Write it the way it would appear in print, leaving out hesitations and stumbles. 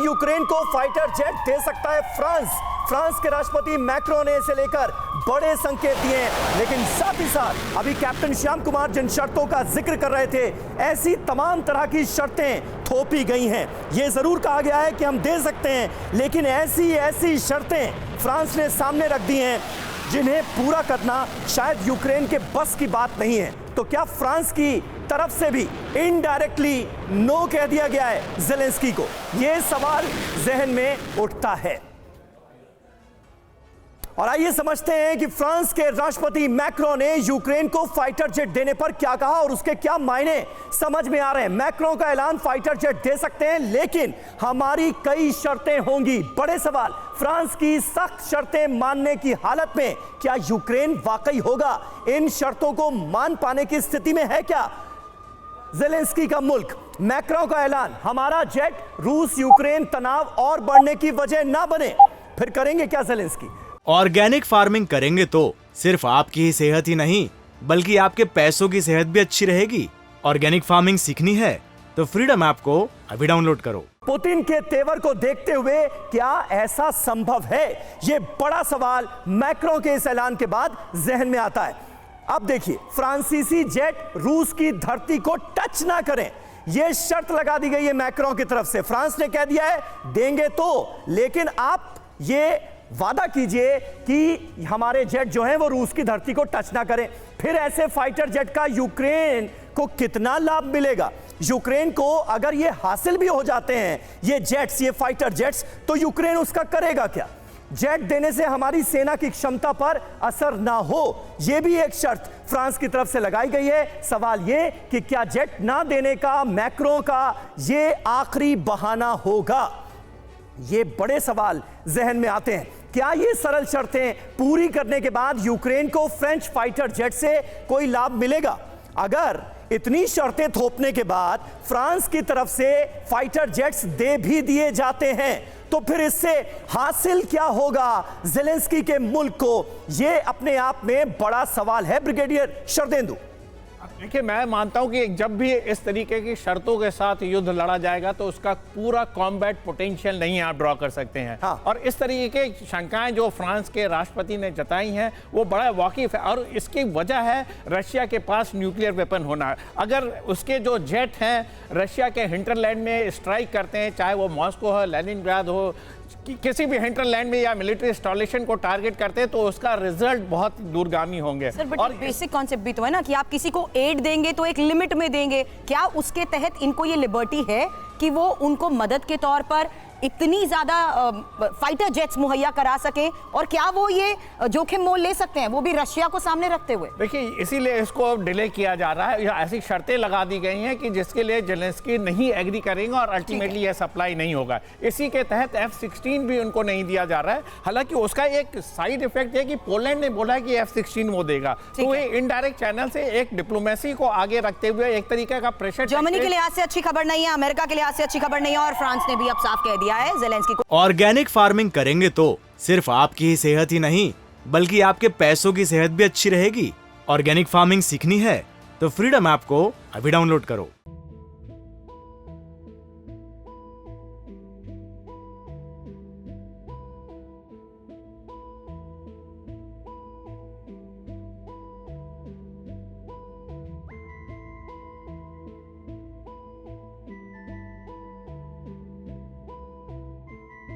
Ukraine को fighter jet दे सकता है फ्रांस के राष्ट्रपति मैक्रों ने इसे लेकर बड़े संकेत दिए हैं। लेकिन साथ ही साथ अभी कैप्टन श्याम कुमार जिन शर्तों का जिक्र कर रहे थे, ऐसी तमाम तरह की शर्तें थोपी गई हैं। यह जरूर कहा गया है कि हम दे सकते हैं, लेकिन ऐसी शर्तें फ्रांस ने सामने रख दी हैं जिन्हें पूरा करना शायद यूक्रेन के बस की बात नहीं है। तो क्या फ्रांस की तरफ से भी इनडायरेक्टली नो कह दिया गया है ज़ेलेंस्की को? यह सवाल जहन में उठता है। और आइए समझते हैं कि फ्रांस के राष्ट्रपति मैक्रों ने यूक्रेन को फाइटर जेट देने पर क्या कहा और उसके क्या मायने समझ में आ रहे हैं। मैक्रों का ऐलान, फाइटर जेट दे सकते हैं लेकिन हमारी कई शर्तें होंगी। बड़े सवाल, फ्रांस की सख्त शर्तें मानने की हालत में क्या यूक्रेन वाकई होगा इन शर्तों को मान पाने की स्थिति में है क्या ज़ेलेंस्की का मुल्क? मैक्रों का ऐलान, हमारा जेट रूस यूक्रेन तनाव और बढ़ने की वजह ना बने। फिर करेंगे क्या ज़ेलेंस्की? ऑर्गेनिक फार्मिंग करेंगे तो सिर्फ आपकी ही सेहत ही नहीं बल्कि आपके पैसों की सेहत भी अच्छी रहेगी। ऑर्गेनिक फार्मिंग सीखनी है तो फ्रीडम ऐप को अभी डाउनलोड करो। पुतिन के तेवर को देखते हुए क्या ऐसा संभव है? ये बड़ा सवाल मैक्रों के इस ऐलान के बाद जहन में आता है। अब देखिए, फ्रांसीसी जेट रूस की धरती को टच ना करें, यह शर्त लगा दी गई है मैक्रों की तरफ से। फ्रांस ने कह दिया है देंगे तो, लेकिन आप ये वादा कीजिए कि हमारे जेट जो हैं वो रूस की धरती को टच ना करें। फिर ऐसे फाइटर जेट का यूक्रेन को कितना लाभ मिलेगा? यूक्रेन को अगर ये हासिल भी हो जाते हैं ये जेट्स, ये फाइटर जेट्स, तो यूक्रेन उसका करेगा क्या? जेट देने से हमारी सेना की क्षमता पर असर ना हो, यह भी एक शर्त फ्रांस की तरफ से लगाई गई है। सवाल ये कि क्या जेट ना देने का मैक्रों का ये आखिरी बहाना होगा? ये बड़े सवाल जहन में आते हैं। क्या ये सरल शर्तें पूरी करने के बाद यूक्रेन को फ्रेंच फाइटर जेट से कोई लाभ मिलेगा? अगर इतनी शर्तें थोपने के बाद फ्रांस की तरफ से फाइटर जेट्स दे भी दिए जाते हैं तो फिर इससे हासिल क्या होगा ज़ेलेंस्की के मुल्क को? यह अपने आप में बड़ा सवाल है। ब्रिगेडियर शरदेंदु, देखिए, मैं मानता हूं कि जब भी इस तरीके की शर्तों के साथ युद्ध लड़ा जाएगा तो उसका पूरा कॉम्बैट पोटेंशियल नहीं आप ड्रॉ कर सकते हैं। हाँ। और इस तरीके की शंकाएं जो फ्रांस के राष्ट्रपति ने जताई हैं वो बड़ा वाकिफ है और इसकी वजह है रशिया के पास न्यूक्लियर वेपन होना। अगर उसके जो जेट हैं रशिया के हिंटरलैंड में स्ट्राइक करते हैं, चाहे वो मॉस्को हो, लेनिनग्राद हो, किसी भी हिंटरलैंड में या मिलिट्री इंस्टॉलेशन को टारगेट करते हैं तो उसका रिजल्ट बहुत दूरगामी होंगे। सर, बट और बेसिक कॉन्सेप्ट भी तो है ना कि आप किसी को एड देंगे तो एक लिमिट में देंगे। क्या उसके तहत इनको ये लिबर्टी है कि वो उनको मदद के तौर पर इतनी ज्यादा फाइटर जेट्स मुहैया करा सके और क्या वो ये जोखिम मोल ले सकते हैं, वो भी रशिया को सामने रखते हुए? देखिए, इसीलिए इसको डिले किया जा रहा है या ऐसी शर्तें लगा दी गई हैं कि जिसके लिए ज़ेलेंस्की नहीं एग्री करेंगे और अल्टीमेटली ये सप्लाई नहीं होगा। इसी के तहत F-16 भी उनको नहीं दिया जा रहा है। हालांकि उसका एक साइड इफेक्ट है कि पोलैंड ने बोला है कि F-16 वो देगा, तो ये इनडायरेक्ट चैनल से एक डिप्लोमेसी को आगे रखते हुए एक तरीके का प्रेशर। जर्मनी के लिहाज से अच्छी खबर नहीं है, अमेरिका के लिहाज से अच्छी खबर नहीं है और फ्रांस ने भी अब साफ कह दिया है ज़ेलेंस्की को। ऑर्गेनिक फार्मिंग करेंगे तो सिर्फ आपकी ही सेहत ही नहीं बल्कि आपके पैसों की सेहत भी अच्छी रहेगी। ऑर्गेनिक फार्मिंग सीखनी है तो फ्रीडम ऐप को अभी डाउनलोड करो।